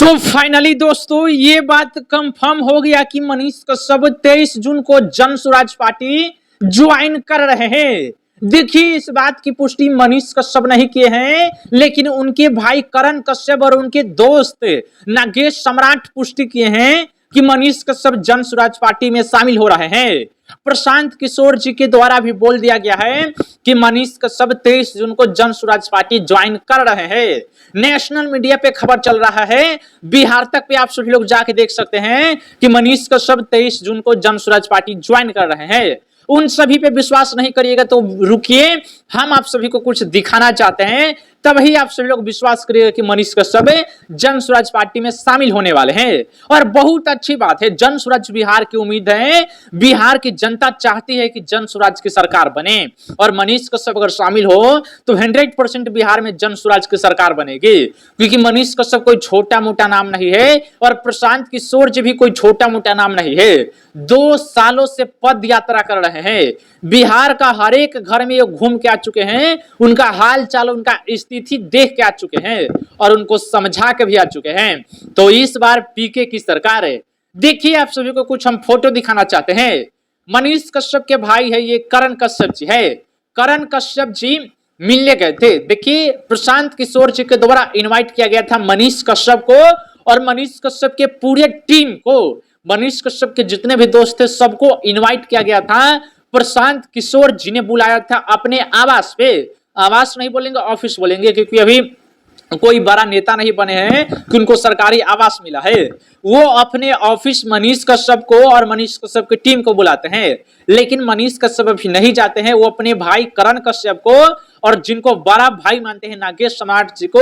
तो फाइनली दोस्तों ये बात कंफर्म हो गया कि मनीष कश्यप 23 जून को जन स्वराज पार्टी ज्वाइन कर रहे हैं। देखिए इस बात की पुष्टि मनीष कश्यप नहीं किए हैं, लेकिन उनके भाई करण कश्यप और उनके दोस्त नागेश सम्राट पुष्टि किए हैं कि मनीष कश्यप जन स्वराज पार्टी में शामिल हो रहे हैं। प्रशांत किशोर जी के द्वारा भी बोल दिया गया है कि मनीष कश्यप 23 जून को जन स्वराज पार्टी ज्वाइन कर रहे हैं। नेशनल मीडिया पे खबर चल रहा है, बिहार तक पे आप सभी लोग जाके देख सकते हैं कि मनीष कश्यप 23 जून को जन स्वराज पार्टी ज्वाइन कर रहे हैं। उन सभी पे विश्वास नहीं करिएगा तो रुकिए, हम आप सभी को कुछ दिखाना चाहते हैं, तभी आप सभी लोग विश्वास करिएगा कि मनीष कश्यप जन स्वराज पार्टी में शामिल होने वाले हैं। और बहुत अच्छी बात है, जन स्वराज बिहार की उम्मीद है, बिहार की जनता चाहती है कि जन स्वराज की सरकार बने और मनीष कश्यप अगर शामिल हो तो 100% बिहार में जन स्वराज की सरकार बनेगी। क्योंकि मनीष कश्यप कोई छोटा मोटा नाम नहीं है और प्रशांत किशोर जी भी कोई छोटा मोटा नाम नहीं है। 2 सालों से पद यात्रा कर रहे हैं, बिहार का हर एक घर में ये घूम के आ चुके हैं, उनका हाल चाल उनका स्थिति देख के आ चुके हैं और उनको समझा के भी आ चुके हैं। तो इस बार पीके की सरकार है। देखिए आप सभी को कुछ हम फोटो दिखाना चाहते हैं। मनीष कश्यप के भाई है ये करण कश्यप जी है। करण कश्यप जी मिलने गए थे। देखिए प्रशांत किशोर जी के द्वारा इनवाइट किया गया था मनीष कश्यप को और मनीष कश्यप के पूरे टीम को, मनीष कश्यप के जितने भी दोस्त थे सबको इनवाइट किया गया था। प्रशांत किशोर जी ने बुलाया था अपने आवास पे, आवास नहीं बोलेंगे ऑफिस बोलेंगे, क्योंकि अभी कोई बड़ा नेता नहीं बने हैं कि उनको सरकारी आवास मिला है। वो अपने ऑफिस मनीष कश्यप को और मनीष कश्यप की टीम को बुलाते हैं, लेकिन मनीष कश्यप अभी नहीं जाते हैं। वो अपने भाई करण कश्यप को और जिनको बड़ा भाई मानते हैं नागेश सम्राट जी को,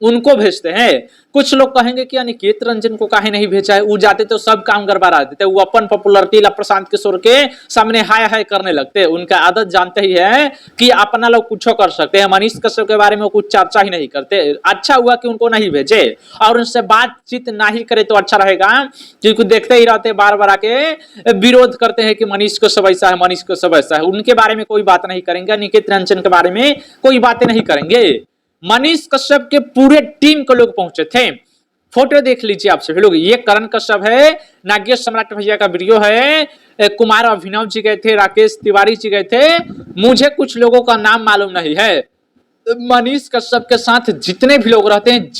उनको भेजते हैं। कुछ लोग कहेंगे कि अनिकेत रंजन को काहे नहीं भेजा है, वो जाते तो सब काम गड़बड़ा देते। वो अपन पॉपुलरिटी प्रशांत किशोर के सामने हाय हाय करने लगते। उनका आदत जानते ही है कि अपना लोग कुछ कर सकते हैं। मनीष कश्यप के बारे में कुछ चर्चा ही नहीं करते। अच्छा हुआ कि उनको नहीं भेजे और उनसे बातचीत नहीं करे तो अच्छा रहेगा, क्योंकि देखते ही रहते बार बार आके विरोध करते हैं कि मनीष कश्यप ऐसा है, मनीष कश्यप ऐसा है। उनके बारे में कोई बात नहीं करेंगे, अनिकेत रंजन के बारे में कोई बातें नहीं करेंगे। मनीष कश्यप के पूरे टीम के लोग पहुंचे थे। फोटो देख लीजिए आप सभी लोग, ये करण कश्यप है, नागेश सम्राट भैया का वीडियो है, कुमार अभिनव जी गए थे, राकेश तिवारी जी गए थे, मुझे कुछ लोगों का नाम मालूम नहीं है। मनीष कश्यप के साथ जितने भी लोग रहते हैं,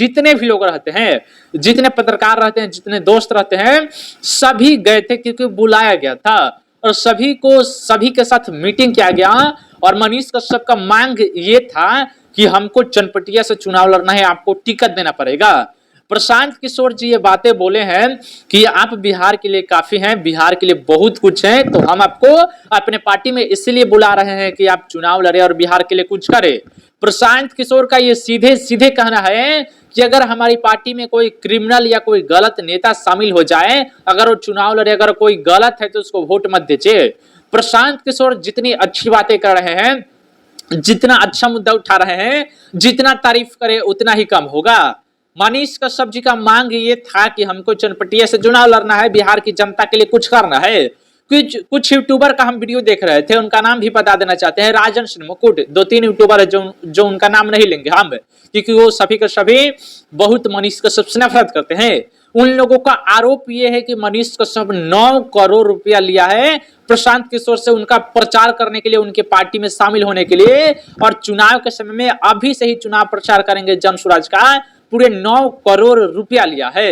जितने पत्रकार रहते हैं, जितने दोस्त रहते हैं, सभी गए थे क्योंकि बुलाया गया था और सभी के साथ मीटिंग किया गया। और मनीष कश्यप का मांग ये था कि हमको चनपटिया से चुनाव लड़ना है, आपको टिकट देना पड़ेगा। प्रशांत किशोर जी ये बातें बोले हैं कि आप बिहार के लिए काफी हैं, बिहार के लिए बहुत कुछ है, तो हम आपको अपने पार्टी में इसलिए बुला रहे हैं कि आप चुनाव लड़े और बिहार के लिए कुछ करें। प्रशांत किशोर का ये सीधे सीधे कहना है कि अगर हमारी पार्टी में कोई क्रिमिनल या कोई गलत नेता शामिल हो जाए, अगर वो चुनाव लड़े, अगर कोई गलत है तो उसको वोट मत दीजिए। प्रशांत किशोर जितनी अच्छी बातें कर रहे हैं, जितना अच्छा मुद्दा उठा रहे हैं, जितना तारीफ करे उतना ही कम होगा। मनीष कश्यप जी का मांग ये था कि हमको चनपटिया से चुनाव लड़ना है, बिहार की जनता के लिए कुछ करना है। कुछ यूट्यूबर का हम वीडियो देख रहे थे, उनका नाम भी बता देना चाहते हैं। राजन सिंह मुकुट, 2-3 यूट्यूबर है जो उनका नाम नहीं लेंगे हम, क्योंकि वो सभी के सभी बहुत मनीष कश्यप से नफरत करते हैं। उन लोगों का आरोप ये है कि मनीष कश्यप 9 करोड़ रुपया लिया है प्रशांत किशोर से उनका प्रचार करने के लिए, उनके पार्टी में शामिल होने के लिए, और चुनाव के समय में अभी से ही चुनाव प्रचार करेंगे जन स्वराज का, पूरे 9 करोड़ रुपया लिया है।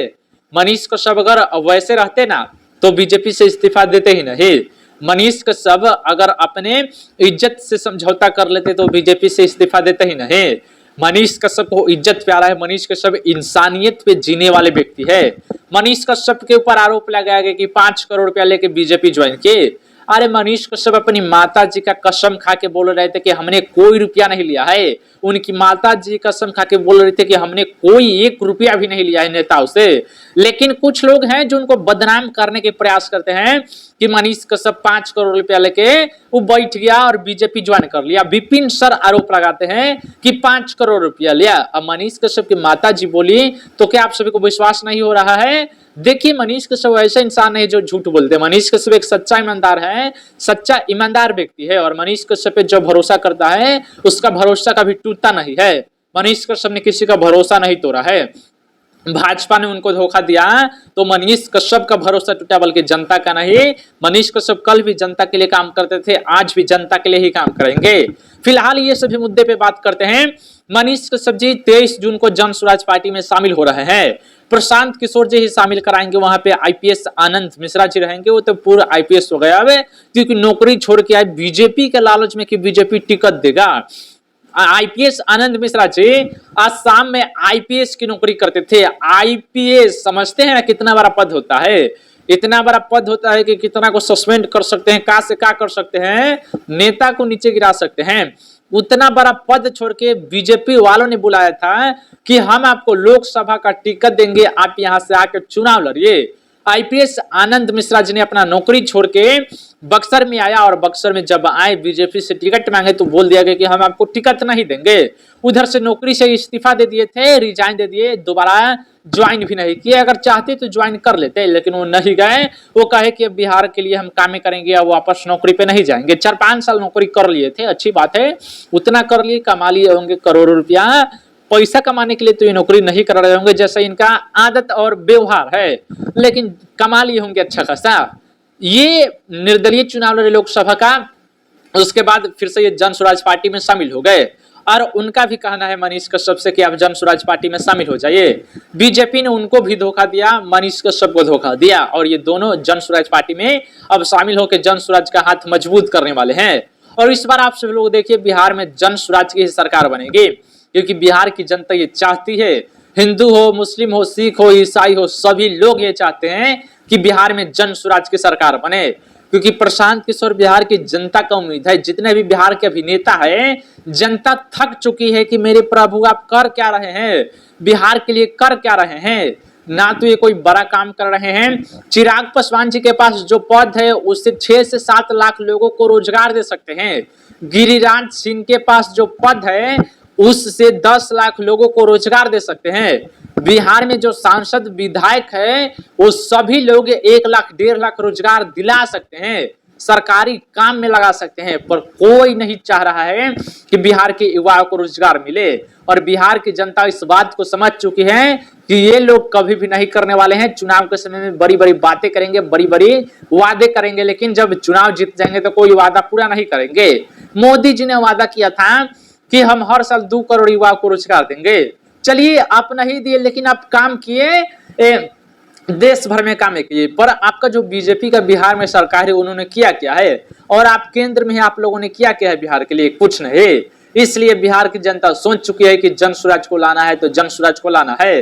मनीष कश्यप अगर वैसे रहते ना तो बीजेपी से इस्तीफा देते ही नहीं। मनीष कश्यप अगर अपने इज्जत से समझौता कर लेते तो बीजेपी से इस्तीफा देते ही नहीं। मनीष कश्यप को इज्जत प्यारा है, मनीष कश्यप इंसानियत पे जीने वाले व्यक्ति है। मनीष कश्यप के ऊपर आरोप लगाया गया कि 5 करोड़ रुपया लेके बीजेपी ज्वाइन किए। अरे मनीष कश्यप अपनी माता जी का कसम खा के बोल रहे थे कि हमने कोई रुपया नहीं लिया है। उनकी माता जी कसम खा के बोल रहे थे कि हमने कोई 1 रुपया भी नहीं लिया है नेताओं से। लेकिन कुछ लोग हैं जो उनको बदनाम करने के प्रयास करते हैं कि मनीष कश्यप 5 करोड़ रुपया लेके वो बैठ गया और बीजेपी ज्वाइन कर लिया। विपिन सर आरोप लगाते हैं कि 5 करोड़ रुपया लिया। अब मनीष कश्यप की माता जी बोली तो क्या आप सभी को विश्वास नहीं हो रहा है? देखिए मनीष कश्यप ऐसा इंसान है जो झूठ बोलते हैं। मनीष कश्यप एक सच्चा ईमानदार है, सच्चा ईमानदार व्यक्ति है और मनीष कश्यप पे जो भरोसा करता है उसका भरोसा कभी टूटता नहीं है। मनीष कश्यप ने किसी का भरोसा नहीं तोड़ा है। भाजपा ने उनको धोखा दिया तो मनीष कश्यप का भरोसा टूटा, बल्कि जनता का नहीं। मनीष कश्यप कल भी जनता के लिए काम करते थे, आज भी जनता के लिए ही काम करेंगे। फिलहाल ये सभी मुद्दे पे बात करते हैं। मनीष कश्यप जी 23 जून को जन स्वराज पार्टी में शामिल हो रहे हैं। प्रशांत किशोर जी ही शामिल कराएंगे, वहां पे आईपीएस आनंद मिश्रा जी रहेंगे। वो तो पूरा आईपीएस हो गया है, क्योंकि नौकरी छोड़ के आए बीजेपी के लालच में कि बीजेपी टिकट देगा। आईपीएस आनंद मिश्रा जी आसाम में आईपीएस की नौकरी करते थे। आईपीएस समझते हैं ना कितना बड़ा पद होता है, इतना बड़ा पद होता है कि कितना को सस्पेंड कर सकते हैं, कहां से क्या कर सकते हैं, नेता को नीचे गिरा सकते हैं। उतना बड़ा पद छोड़ के बीजेपी वालों ने बुलाया था कि हम आपको लोकसभा का टिकट देंगे, आप यहां से आकर चुनाव लड़िए। आईपीएस आनंद मिश्रा जी ने अपना नौकरी छोड़ के बक्सर में आया, और बक्सर में जब आए बीजेपी से टिकट मांगे तो बोल दिया गया कि हम आपको टिकट नहीं देंगे। उधर से नौकरी से इस्तीफा दे दिए थे, रिजाइन दे दिए, दोबारा ज्वाइन भी नहीं किए। अगर चाहते तो ज्वाइन कर लेते, लेकिन वो नहीं गए। वो कहे कि अब बिहार के लिए हम काम करेंगे, अब वापस नौकरी पे नहीं जाएंगे। 4-5 साल नौकरी कर लिए थे, अच्छी बात है, उतना कर लिए, कमा लिए होंगे करोड़ों रुपया। पैसा कमाने के लिए तो ये नौकरी नहीं कर रहे होंगे, जैसे इनका आदत और व्यवहार है, लेकिन कमा लिए होंगे अच्छा खासा। ये निर्दलीय चुनाव लड़े लोकसभा का, उसके बाद फिर से ये जन स्वराज पार्टी में शामिल हो गए। और उनका भी कहना है मनीष कश्यप से कि आप जन स्वराज पार्टी में शामिल हो जाइए। बीजेपी ने उनको भी धोखा दिया, मनीष कश्यप को धोखा दिया, और ये दोनों जन स्वराज पार्टी में अब शामिल होकर जन स्वराज का हाथ मजबूत करने वाले हैं। और इस बार आप सब लोग देखिए, बिहार में जन स्वराज की सरकार बनेगी, क्योंकि बिहार की जनता ये चाहती है, हिंदू हो, मुस्लिम हो, सिख हो, ईसाई हो, सभी लोग ये चाहते हैं कि बिहार में जन स्वराज की सरकार बने। क्योंकि प्रशांत किशोर बिहार की जनता का उम्मीद है। जितने भी बिहार के अभिनेता हैं, जनता थक चुकी है कि मेरे प्रभु आप कर क्या रहे हैं, बिहार के लिए कर क्या रहे हैं। ना तो ये कोई बड़ा काम कर रहे हैं। चिराग पासवान जी के पास जो पद है उससे 6 से 7 लाख लोगों को रोजगार दे सकते हैं। गिरिराज सिंह के पास जो पद है उससे 10 लाख लोगों को रोजगार दे सकते हैं। बिहार में जो सांसद विधायक है वो सभी लोग 1 लाख 1.5 लाख रोजगार दिला सकते हैं, सरकारी काम में लगा सकते हैं। पर कोई नहीं चाह रहा है कि बिहार के युवाओं को रोजगार मिले। और बिहार की जनता इस बात को समझ चुकी है कि ये लोग कभी भी नहीं करने वाले हैं। चुनाव के समय में बड़ी बड़ी बातें करेंगे, बड़ी बड़ी वादे करेंगे, लेकिन जब चुनाव जीत जाएंगे तो कोई वादा पूरा नहीं करेंगे। मोदी जी ने वादा किया था कि हम हर साल 2 करोड़ युवाओं को रोजगार देंगे। चलिए आप नहीं दिए, लेकिन आप काम किए, देश भर में काम किए। पर आपका जो बीजेपी का बिहार में सरकार है उन्होंने किया क्या है, और आप केंद्र में आप लोगों ने किया क्या है बिहार के लिए? कुछ नहीं। इसलिए बिहार की जनता सोच चुकी है कि जन स्वराज को लाना है तो जन स्वराज को लाना है।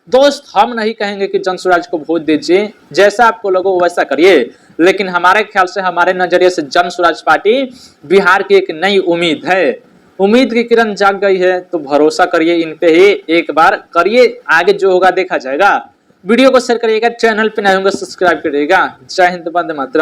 दोस्त, हम नहीं कहेंगे कि जन स्वराज को वोट दीजिए, जैसा आपको लगे वैसा करिए, लेकिन हमारे ख्याल से, हमारे नजरिए से जन स्वराज पार्टी बिहार की एक नई उम्मीद है। उम्मीद की किरण जाग गई है, तो भरोसा करिए इन पे ही, एक बार करिए, आगे जो होगा देखा जाएगा। वीडियो को शेयर करिएगा, चैनल पे नए होंगे सब्सक्राइब करिएगा। जय हिंद, वंदे मातरम।